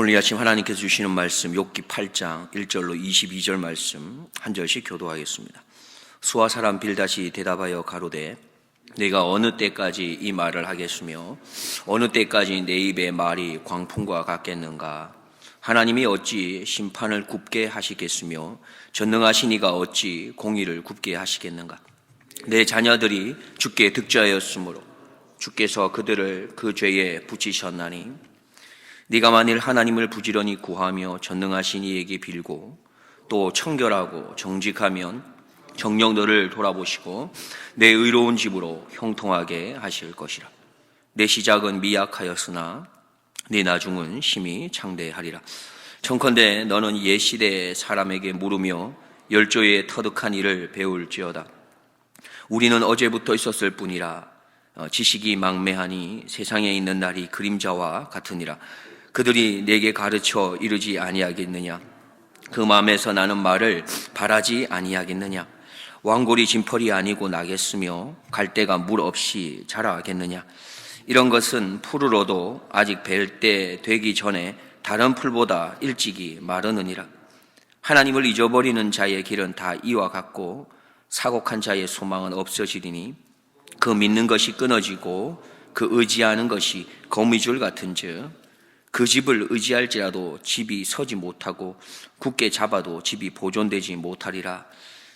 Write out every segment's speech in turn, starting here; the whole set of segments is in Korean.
오늘 이 아침 하나님께서 주시는 말씀 욥기 8장 1절로 22절 말씀 한 절씩 교도하겠습니다. 수아 사람 빌닷이 대답하여 가로되 내가 어느 때까지 이 말을 하겠으며 어느 때까지 내 입의 말이 광풍과 같겠는가. 하나님이 어찌 심판을 굽게 하시겠으며 전능하신 이가 어찌 공의를 굽게 하시겠는가. 내 자녀들이 주께 득죄하였으므로 주께서 그들을 그 죄에 붙이셨나니 네가 만일 하나님을 부지런히 구하며 전능하신 이에게 빌고 또 청결하고 정직하면 정녕 너를 돌아보시고 내 의로운 집으로 형통하게 하실 것이라. 내 시작은 미약하였으나 네 나중은 심히 창대하리라. 청컨대 너는 옛 시대의 사람에게 물으며 열조의 터득한 일을 배울지어다. 우리는 어제부터 있었을 뿐이라. 지식이 망매하니 세상에 있는 날이 그림자와 같으니라. 그들이 내게 가르쳐 이르지 아니하겠느냐. 그 마음에서 나는 말을 바라지 아니하겠느냐. 왕골이 진펄이 아니고 나겠으며 갈대가 물 없이 자라겠느냐. 이런 것은 풀으로도 아직 벨 때 되기 전에 다른 풀보다 일찍이 마르느니라. 하나님을 잊어버리는 자의 길은 다 이와 같고 사곡한 자의 소망은 없어지리니 그 믿는 것이 끊어지고 그 의지하는 것이 거미줄 같은즉 그 집을 의지할지라도 집이 서지 못하고 굳게 잡아도 집이 보존되지 못하리라.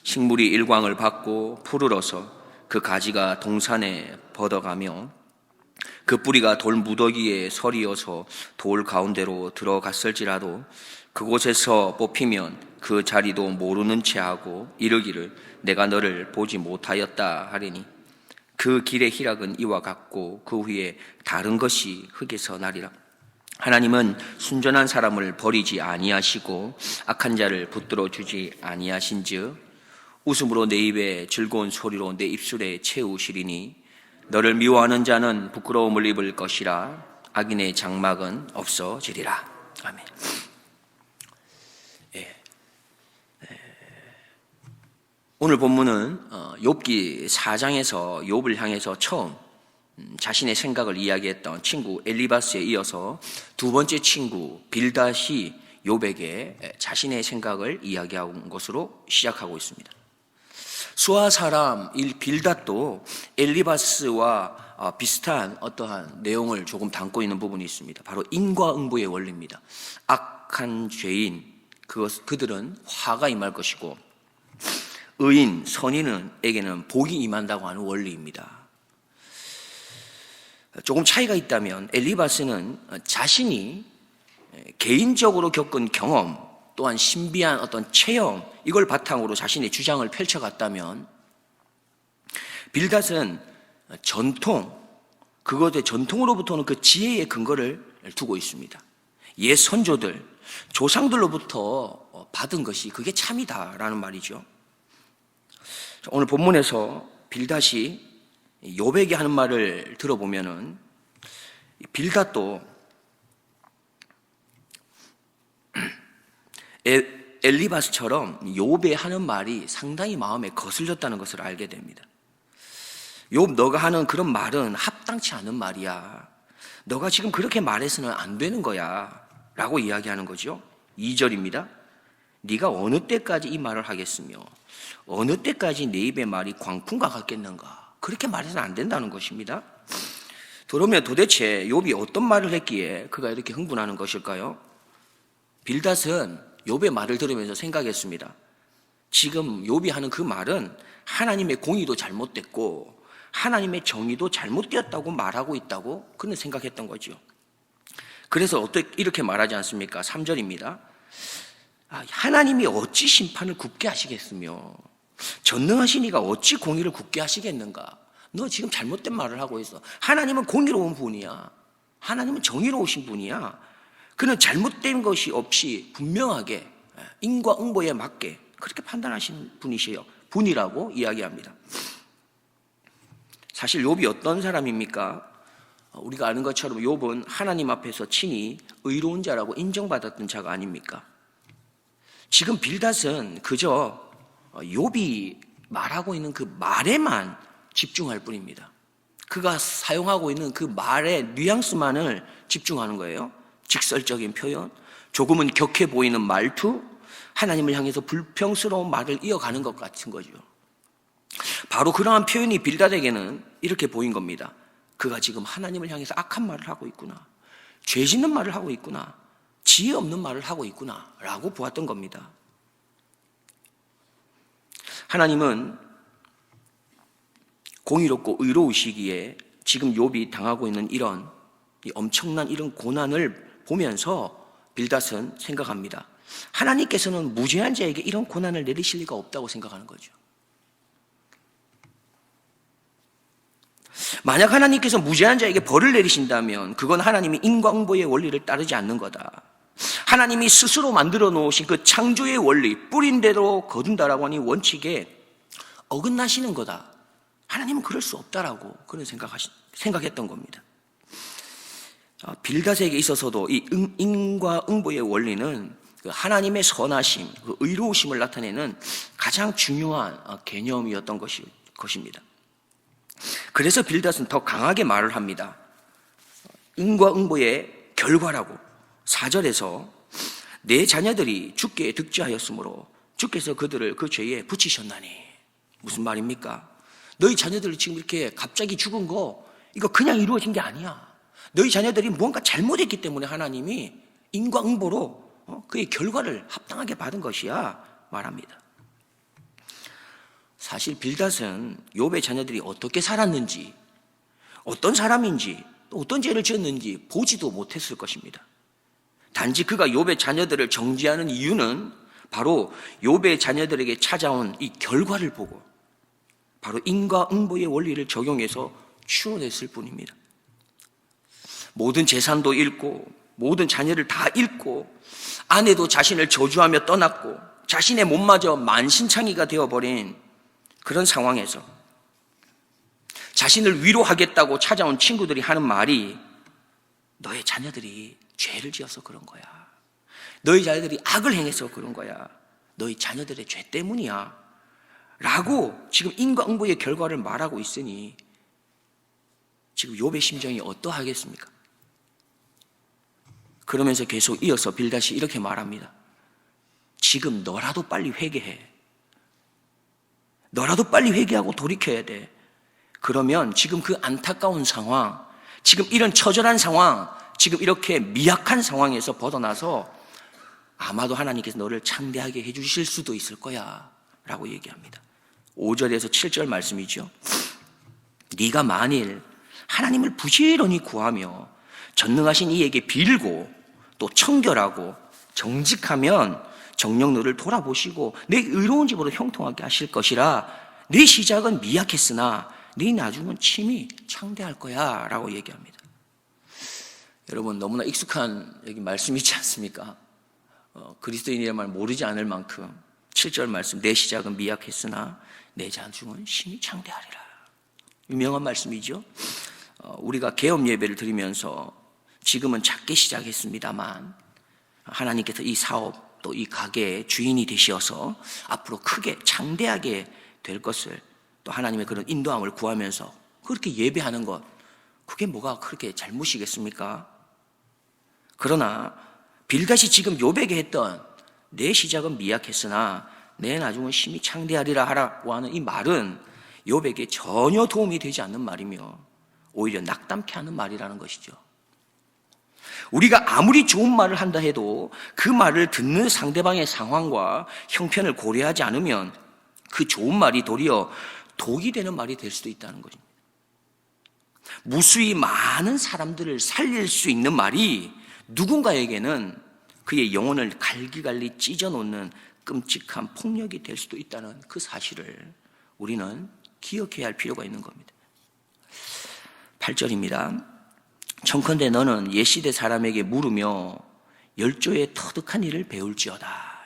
식물이 일광을 받고 푸르러서 그 가지가 동산에 벗어가며 그 뿌리가 돌 무더기에 서리어서 돌 가운데로 들어갔을지라도 그곳에서 뽑히면 그 자리도 모르는 채 하고 이르기를 내가 너를 보지 못하였다 하리니 그 길의 희락은 이와 같고 그 후에 다른 것이 흙에서 나리라. 하나님은 순전한 사람을 버리지 아니하시고 악한 자를 붙들어 주지 아니하신즉 웃음으로 내 입에 즐거운 소리로 내 입술에 채우시리니 너를 미워하는 자는 부끄러움을 입을 것이라. 악인의 장막은 없어지리라. 아멘. 오늘 본문은 욥기 4장에서 욥을 향해서 처음 자신의 생각을 이야기했던 친구 엘리바스에 이어서 두 번째 친구 빌닷이 욥에게 자신의 생각을 이야기한 것으로 시작하고 있습니다. 수아 사람 빌닷도 엘리바스와 비슷한 어떠한 내용을 조금 담고 있는 부분이 있습니다. 바로 인과응보의 원리입니다. 악한 죄인 그들은 화가 임할 것이고 의인 선인에게는 복이 임한다고 하는 원리입니다. 조금 차이가 있다면 엘리바스는 자신이 개인적으로 겪은 경험 또한 신비한 어떤 체험 이걸 바탕으로 자신의 주장을 펼쳐갔다면 빌닷은 그것의 전통으로부터는 그 지혜의 근거를 두고 있습니다. 옛 선조들 조상들로부터 받은 것이 그게 참이다라는 말이죠. 오늘 본문에서 빌닷이 욥에게 하는 말을 들어보면은 빌닷도 엘리바스처럼 욥에 하는 말이 상당히 마음에 거슬렸다는 것을 알게 됩니다. 욥, 너가 하는 그런 말은 합당치 않은 말이야. 너가 지금 그렇게 말해서는 안 되는 거야 라고 이야기하는 거죠. 2절입니다. 네가 어느 때까지 이 말을 하겠으며 어느 때까지 내 입의 말이 광풍과 같겠는가. 그렇게 말해서는 안 된다는 것입니다. 그러면 도대체 욥이 어떤 말을 했기에 그가 이렇게 흥분하는 것일까요? 빌닷은 욥의 말을 들으면서 생각했습니다. 지금 욥이 하는 그 말은 하나님의 공의도 잘못됐고 하나님의 정의도 잘못되었다고 말하고 있다고 그는 생각했던 거죠. 그래서 이렇게 말하지 않습니까? 3절입니다. 하나님이 어찌 심판을 굽게 하시겠으며 전능하신 이가 어찌 공의를 굽게 하시겠는가. 너 지금 잘못된 말을 하고 있어. 하나님은 공의로운 분이야. 하나님은 정의로우신 분이야. 그는 잘못된 것이 없이 분명하게 인과응보에 맞게 그렇게 판단하신 분이라고 이야기합니다. 사실 욥이 어떤 사람입니까? 우리가 아는 것처럼 욥은 하나님 앞에서 친히 의로운 자라고 인정받았던 자가 아닙니까? 지금 빌닷은 그저 욥이 말하고 있는 그 말에만 집중할 뿐입니다. 그가 사용하고 있는 그 말의 뉘앙스만을 집중하는 거예요. 직설적인 표현, 조금은 격해 보이는 말투, 하나님을 향해서 불평스러운 말을 이어가는 것 같은 거죠. 바로 그러한 표현이 빌닷에게는 이렇게 보인 겁니다. 그가 지금 하나님을 향해서 악한 말을 하고 있구나, 죄 짓는 말을 하고 있구나, 지혜 없는 말을 하고 있구나 라고 보았던 겁니다. 하나님은 공의롭고 의로우시기에 지금 욥이 당하고 있는 이런 엄청난 이런 고난을 보면서 빌닷은 생각합니다. 하나님께서는 무죄한 자에게 이런 고난을 내리실 리가 없다고 생각하는 거죠. 만약 하나님께서 무죄한 자에게 벌을 내리신다면 그건 하나님이 인과응보의 원리를 따르지 않는 거다. 하나님이 스스로 만들어 놓으신 그 창조의 원리, 뿌린 대로 거둔다라고 하는 원칙에 어긋나시는 거다. 하나님은 그럴 수 없다라고 그런 생각했던 겁니다. 빌닷에게 있어서도 이 인과응보의 원리는 하나님의 선하심, 그 의로우심을 나타내는 가장 중요한 개념이었던 것입니다. 그래서 빌닷은 더 강하게 말을 합니다. 인과응보의 결과라고 4절에서 내 자녀들이 주께 득죄하였으므로 주께서 그들을 그 죄에 붙이셨나니. 무슨 말입니까? 너희 자녀들이 지금 이렇게 갑자기 죽은 거 이거 그냥 이루어진 게 아니야. 너희 자녀들이 무언가 잘못했기 때문에 하나님이 인과응보로 그의 결과를 합당하게 받은 것이야 말합니다. 사실 빌닷은 욥의 자녀들이 어떻게 살았는지, 어떤 사람인지, 또 어떤 죄를 지었는지 보지도 못했을 것입니다. 단지 그가 욥의 자녀들을 정죄하는 이유는 바로 욥의 자녀들에게 찾아온 이 결과를 보고 바로 인과응보의 원리를 적용해서 추론했을 뿐입니다. 모든 재산도 잃고 모든 자녀를 다 잃고 아내도 자신을 저주하며 떠났고 자신의 몸마저 만신창이가 되어버린 그런 상황에서 자신을 위로하겠다고 찾아온 친구들이 하는 말이 너의 자녀들이 죄를 지어서 그런 거야. 너희 자녀들이 악을 행해서 그런 거야. 너희 자녀들의 죄 때문이야. 라고 지금 인과응보의 결과를 말하고 있으니 지금 욥의 심정이 어떠하겠습니까? 그러면서 계속 이어서 빌닷이 이렇게 말합니다. 지금 너라도 빨리 회개해. 너라도 빨리 회개하고 돌이켜야 돼. 그러면 지금 그 안타까운 상황, 지금 이런 처절한 상황, 지금 이렇게 미약한 상황에서 벗어나서 아마도 하나님께서 너를 창대하게 해주실 수도 있을 거야 라고 얘기합니다. 5절에서 7절 말씀이죠. 네가 만일 하나님을 부지런히 구하며 전능하신 이에게 빌고 또 청결하고 정직하면 정녕 너를 돌아보시고 내 의로운 집으로 형통하게 하실 것이라. 네 시작은 미약했으나 네 나중은 침이 창대할 거야 라고 얘기합니다. 여러분 너무나 익숙한 여기 말씀이지 않습니까? 그리스도인이란 말 모르지 않을 만큼 7절 말씀, 내 시작은 미약했으나 내 나중은 심히 창대하리라. 유명한 말씀이죠. 우리가 개업 예배를 드리면서 지금은 작게 시작했습니다만 하나님께서 이 사업 또 이 가게의 주인이 되시어서 앞으로 크게 장대하게 될 것을 또 하나님의 그런 인도함을 구하면서 그렇게 예배하는 것, 그게 뭐가 그렇게 잘못이겠습니까? 그러나 빌닷이 지금 욥에게 했던 내 시작은 미약했으나 내 나중은 심히 창대하리라 하라고 하는 이 말은 욥에게 전혀 도움이 되지 않는 말이며 오히려 낙담케 하는 말이라는 것이죠. 우리가 아무리 좋은 말을 한다 해도 그 말을 듣는 상대방의 상황과 형편을 고려하지 않으면 그 좋은 말이 도리어 독이 되는 말이 될 수도 있다는 거죠. 무수히 많은 사람들을 살릴 수 있는 말이 누군가에게는 그의 영혼을 갈기갈리 찢어놓는 끔찍한 폭력이 될 수도 있다는 그 사실을 우리는 기억해야 할 필요가 있는 겁니다. 8절입니다. 청컨대 너는 옛시대 사람에게 물으며 열조의 터득한 일을 배울지어다.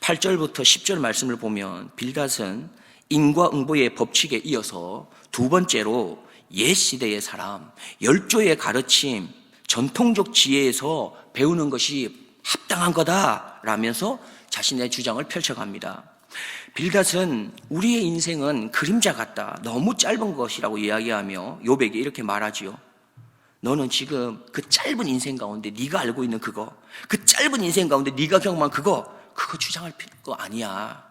8절부터 10절 말씀을 보면 빌닷은 인과응보의 법칙에 이어서 두 번째로 옛시대의 사람, 열조의 가르침, 전통적 지혜에서 배우는 것이 합당한 거다라면서 자신의 주장을 펼쳐갑니다. 빌닷은 우리의 인생은 그림자 같다, 너무 짧은 것이라고 이야기하며 욥에게 이렇게 말하지요. 너는 지금 그 짧은 인생 가운데 네가 알고 있는 그거, 그 짧은 인생 가운데 네가 경험한 그거 주장할 거 아니야.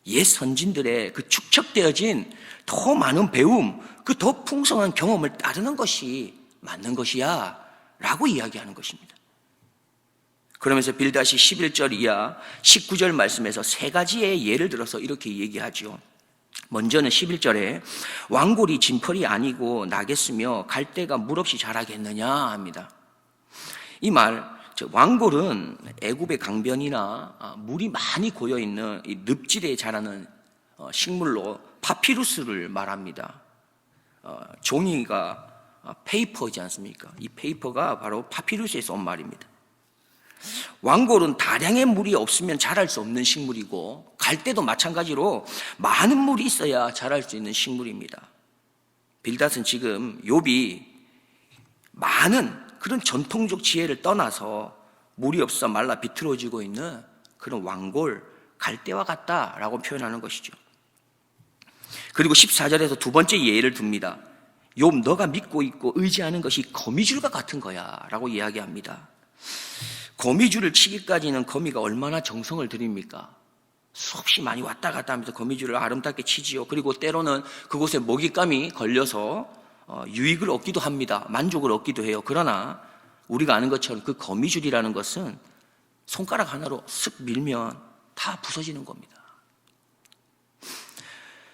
옛 선진들의 그 축적되어진 더 많은 배움, 그 더 풍성한 경험을 따르는 것이 맞는 것이야 라고 이야기하는 것입니다. 그러면서 빌닷이 11절 이하 19절 말씀에서 세 가지의 예를 들어서 이렇게 얘기하죠. 먼저는 11절에 왕골이 진펄이 아니고 나겠으며 갈대가 물 없이 자라겠느냐 합니다. 이 말, 왕골은 애굽의 강변이나 물이 많이 고여있는 이 늪지대에 자라는 식물로 파피루스를 말합니다. 종이가 페이퍼이지 않습니까? 이 페이퍼가 바로 파피루스에서 온 말입니다. 왕골은 다량의 물이 없으면 자랄 수 없는 식물이고 갈대도 마찬가지로 많은 물이 있어야 자랄 수 있는 식물입니다. 빌닷은 지금 욥이 많은 그런 전통적 지혜를 떠나서 물이 없어 말라 비틀어지고 있는 그런 왕골 갈대와 같다라고 표현하는 것이죠. 그리고 14절에서 두 번째 예를 듭니다. 욥, 너가 믿고 있고 의지하는 것이 거미줄과 같은 거야 라고 이야기합니다. 거미줄을 치기까지는 거미가 얼마나 정성을 들입니까? 수없이 많이 왔다 갔다 하면서 거미줄을 아름답게 치지요. 그리고 때로는 그곳에 먹잇감이 걸려서 유익을 얻기도 합니다. 만족을 얻기도 해요. 그러나 우리가 아는 것처럼 그 거미줄이라는 것은 손가락 하나로 쓱 밀면 다 부서지는 겁니다.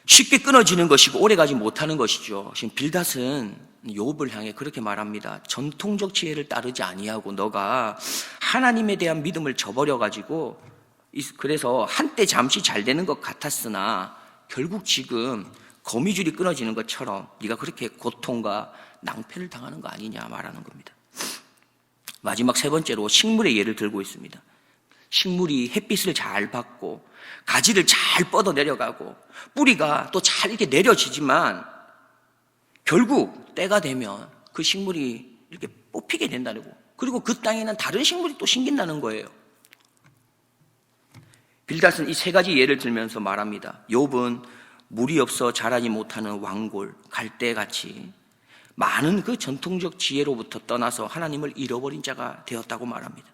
쉽게 끊어지는 것이고 오래가지 못하는 것이죠. 지금 빌닷은 욥을 향해 그렇게 말합니다. 전통적 지혜를 따르지 아니하고 너가 하나님에 대한 믿음을 저버려가지고 그래서 한때 잠시 잘 되는 것 같았으나 결국 지금 거미줄이 끊어지는 것처럼 네가 그렇게 고통과 낭패를 당하는 거 아니냐 말하는 겁니다. 마지막 세 번째로 식물의 예를 들고 있습니다. 식물이 햇빛을 잘 받고 가지를 잘 뻗어 내려가고 뿌리가 또 잘 이렇게 내려지지만 결국 때가 되면 그 식물이 이렇게 뽑히게 된다는 거. 그리고 그 땅에는 다른 식물이 또 생긴다는 거예요. 빌닷은 이 세 가지 예를 들면서 말합니다. 욥은 물이 없어 자라지 못하는 왕골, 갈대같이 많은 그 전통적 지혜로부터 떠나서 하나님을 잃어버린 자가 되었다고 말합니다.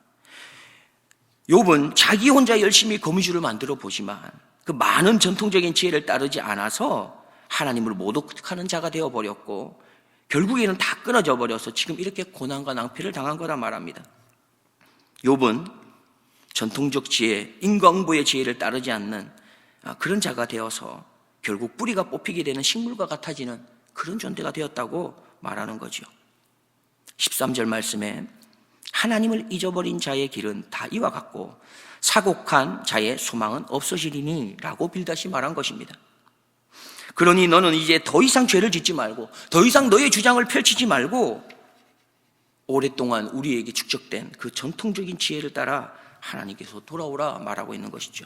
욥은 자기 혼자 열심히 거미줄을 만들어 보지만 그 많은 전통적인 지혜를 따르지 않아서 하나님을 모독하는 자가 되어버렸고 결국에는 다 끊어져 버려서 지금 이렇게 고난과 낭패를 당한 거라 말합니다. 욥은 전통적 지혜, 인과응보의 지혜를 따르지 않는 그런 자가 되어서 결국 뿌리가 뽑히게 되는 식물과 같아지는 그런 존재가 되었다고 말하는 거죠. 13절 말씀에 하나님을 잊어버린 자의 길은 다 이와 같고 사곡한 자의 소망은 없어지리니 라고 빌닷이 말한 것입니다. 그러니 너는 이제 더 이상 죄를 짓지 말고 더 이상 너의 주장을 펼치지 말고 오랫동안 우리에게 축적된 그 전통적인 지혜를 따라 하나님께서 돌아오라 말하고 있는 것이죠.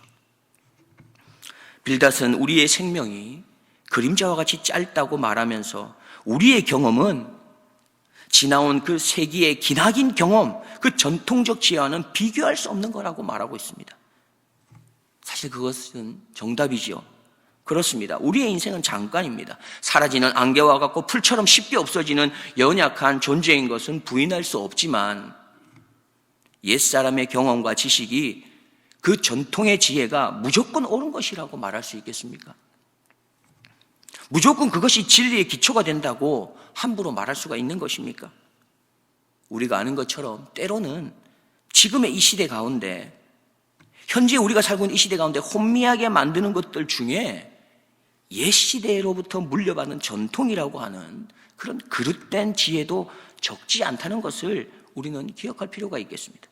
빌닷은 우리의 생명이 그림자와 같이 짧다고 말하면서 우리의 경험은 지나온 그 세기의 기나긴 경험, 그 전통적 지혜와는 비교할 수 없는 거라고 말하고 있습니다. 사실 그것은 정답이지요. 그렇습니다. 우리의 인생은 잠깐입니다. 사라지는 안개와 같고 풀처럼 쉽게 없어지는 연약한 존재인 것은 부인할 수 없지만 옛사람의 경험과 지식이 그 전통의 지혜가 무조건 옳은 것이라고 말할 수 있겠습니까? 무조건 그것이 진리의 기초가 된다고 함부로 말할 수가 있는 것입니까? 우리가 아는 것처럼 때로는 지금의 이 시대 가운데 현재 우리가 살고 있는 이 시대 가운데 혼미하게 만드는 것들 중에 옛 시대로부터 물려받은 전통이라고 하는 그런 그릇된 지혜도 적지 않다는 것을 우리는 기억할 필요가 있겠습니다.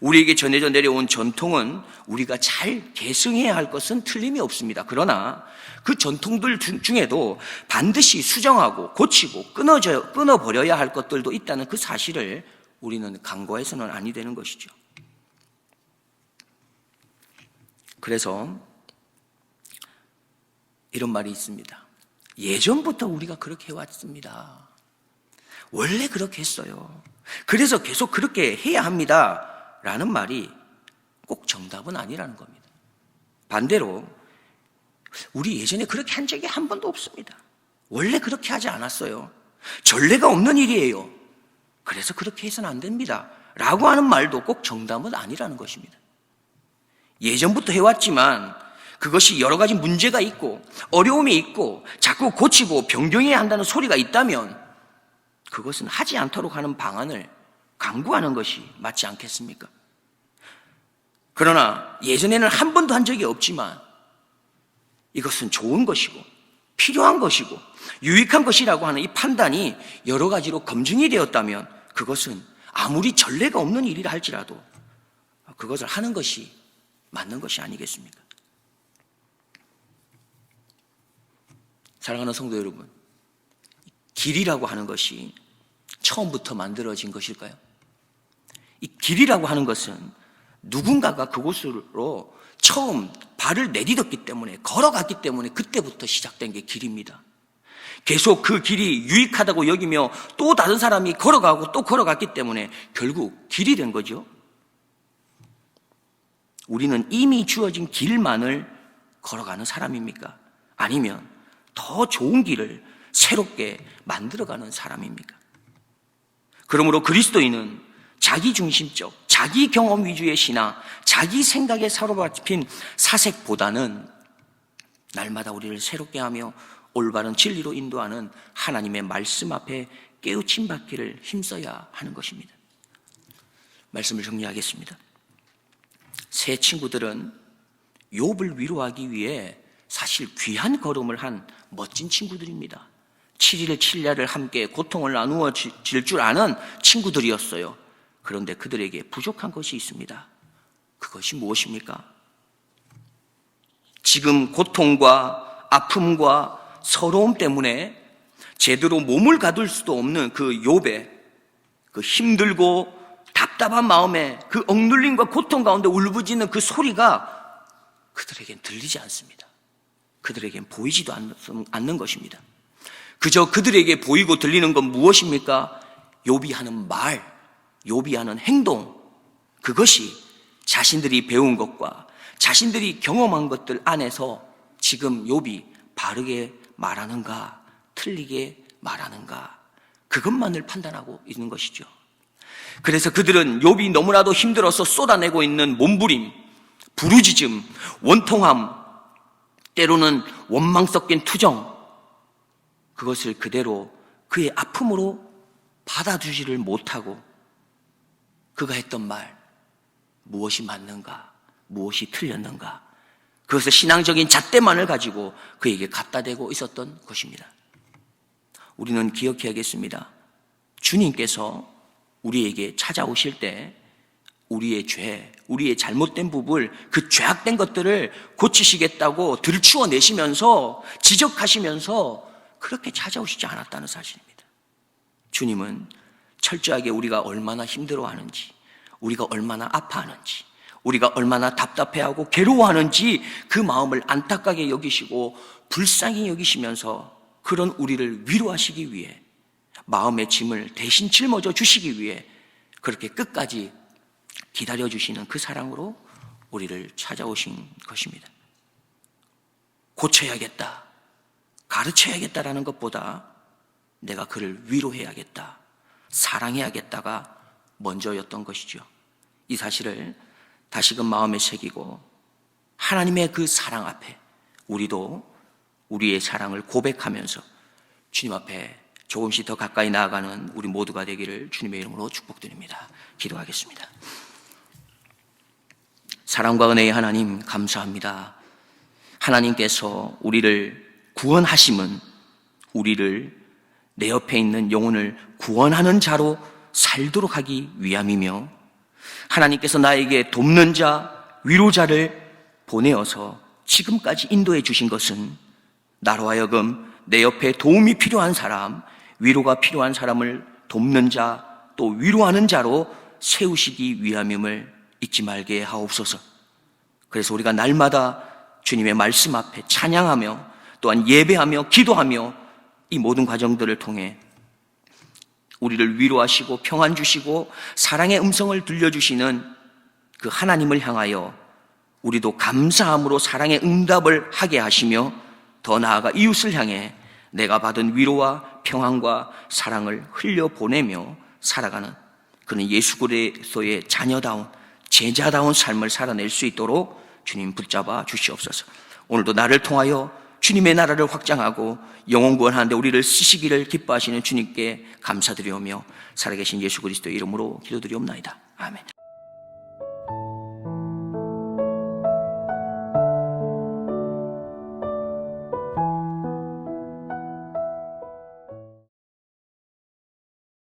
우리에게 전해져 내려온 전통은 우리가 잘 계승해야 할 것은 틀림이 없습니다. 그러나 그 전통들 중에도 반드시 수정하고 고치고 끊어버려야 할 것들도 있다는 그 사실을 우리는 간과해서는 아니 되는 것이죠. 그래서 이런 말이 있습니다. 예전부터 우리가 그렇게 해왔습니다. 원래 그렇게 했어요. 그래서 계속 그렇게 해야 합니다. 라는 말이 꼭 정답은 아니라는 겁니다. 반대로 우리 예전에 그렇게 한 적이 한 번도 없습니다. 원래 그렇게 하지 않았어요. 전례가 없는 일이에요. 그래서 그렇게 해서는 안 됩니다. 라고 하는 말도 꼭 정답은 아니라는 것입니다. 예전부터 해왔지만 그것이 여러 가지 문제가 있고 어려움이 있고 자꾸 고치고 변경해야 한다는 소리가 있다면 그것은 하지 않도록 하는 방안을 강구하는 것이 맞지 않겠습니까? 그러나 예전에는 한 번도 한 적이 없지만 이것은 좋은 것이고 필요한 것이고 유익한 것이라고 하는 이 판단이 여러 가지로 검증이 되었다면 그것은 아무리 전례가 없는 일이라 할지라도 그것을 하는 것이 맞는 것이 아니겠습니까? 사랑하는 성도 여러분, 길이라고 하는 것이 처음부터 만들어진 것일까요? 이 길이라고 하는 것은 누군가가 그곳으로 처음 발을 내딛었기 때문에, 걸어갔기 때문에 그때부터 시작된 게 길입니다. 계속 그 길이 유익하다고 여기며 또 다른 사람이 걸어가고 또 걸어갔기 때문에 결국 길이 된 거죠. 우리는 이미 주어진 길만을 걸어가는 사람입니까? 아니면 더 좋은 길을 새롭게 만들어가는 사람입니까? 그러므로 그리스도인은 자기중심적, 자기 경험 위주의 신앙, 자기 생각에 사로잡힌 사색보다는 날마다 우리를 새롭게 하며 올바른 진리로 인도하는 하나님의 말씀 앞에 깨우침 받기를 힘써야 하는 것입니다. 말씀을 정리하겠습니다. 세 친구들은 욥을 위로하기 위해 사실 귀한 걸음을 한 멋진 친구들입니다. 7일 7야를 함께 고통을 나누어 질 줄 아는 친구들이었어요. 그런데 그들에게 부족한 것이 있습니다. 그것이 무엇입니까? 지금 고통과 아픔과 서러움 때문에 제대로 몸을 가둘 수도 없는 그 욥의 그 힘들고 답답한 마음에 그 억눌림과 고통 가운데 울부짖는 그 소리가 그들에겐 들리지 않습니다. 그들에겐 보이지도 않는 것입니다. 그저 그들에게 보이고 들리는 건 무엇입니까? 욥이 하는 말, 욥이 하는 행동, 그것이 자신들이 배운 것과 자신들이 경험한 것들 안에서 지금 욥이 바르게 말하는가, 틀리게 말하는가, 그것만을 판단하고 있는 것이죠. 그래서 그들은 욥이 너무나도 힘들어서 쏟아내고 있는 몸부림, 부르짖음, 원통함, 때로는 원망 섞인 투정, 그것을 그대로 그의 아픔으로 받아주지를 못하고 그가 했던 말, 무엇이 맞는가, 무엇이 틀렸는가, 그것을 신앙적인 잣대만을 가지고 그에게 갖다 대고 있었던 것입니다. 우리는 기억해야겠습니다. 주님께서 우리에게 찾아오실 때 우리의 죄, 우리의 잘못된 부분, 그 죄악된 것들을 고치시겠다고 들추어내시면서 지적하시면서 그렇게 찾아오시지 않았다는 사실입니다. 주님은 철저하게 우리가 얼마나 힘들어하는지, 우리가 얼마나 아파하는지, 우리가 얼마나 답답해하고 괴로워하는지 그 마음을 안타깝게 여기시고 불쌍히 여기시면서 그런 우리를 위로하시기 위해, 마음의 짐을 대신 짊어져 주시기 위해 그렇게 끝까지 기다려주시는 그 사랑으로 우리를 찾아오신 것입니다. 고쳐야겠다, 가르쳐야겠다라는 것보다 내가 그를 위로해야겠다, 사랑해야겠다가 먼저였던 것이죠. 이 사실을 다시금 마음에 새기고 하나님의 그 사랑 앞에 우리도 우리의 사랑을 고백하면서 주님 앞에 조금씩 더 가까이 나아가는 우리 모두가 되기를 주님의 이름으로 축복드립니다. 기도하겠습니다. 사랑과 은혜의 하나님, 감사합니다. 하나님께서 우리를 구원하심은 우리를 내 옆에 있는 영혼을 구원하는 자로 살도록 하기 위함이며, 하나님께서 나에게 돕는 자, 위로자를 보내어서 지금까지 인도해 주신 것은 나로 하여금 내 옆에 도움이 필요한 사람, 위로가 필요한 사람을 돕는 자, 또 위로하는 자로 세우시기 위함임을 잊지 말게 하옵소서. 그래서 우리가 날마다 주님의 말씀 앞에 찬양하며 또한 예배하며 기도하며 이 모든 과정들을 통해 우리를 위로하시고 평안 주시고 사랑의 음성을 들려주시는 그 하나님을 향하여 우리도 감사함으로 사랑의 응답을 하게 하시며, 더 나아가 이웃을 향해 내가 받은 위로와 평안과 사랑을 흘려보내며 살아가는 그는 예수 그리스도의 자녀다운 제자다운 삶을 살아낼 수 있도록 주님 붙잡아 주시옵소서. 오늘도 나를 통하여 주님의 나라를 확장하고 영혼 구원하는데 우리를 쓰시기를 기뻐하시는 주님께 감사드리오며 살아계신 예수 그리스도의 이름으로 기도드리옵나이다. 아멘.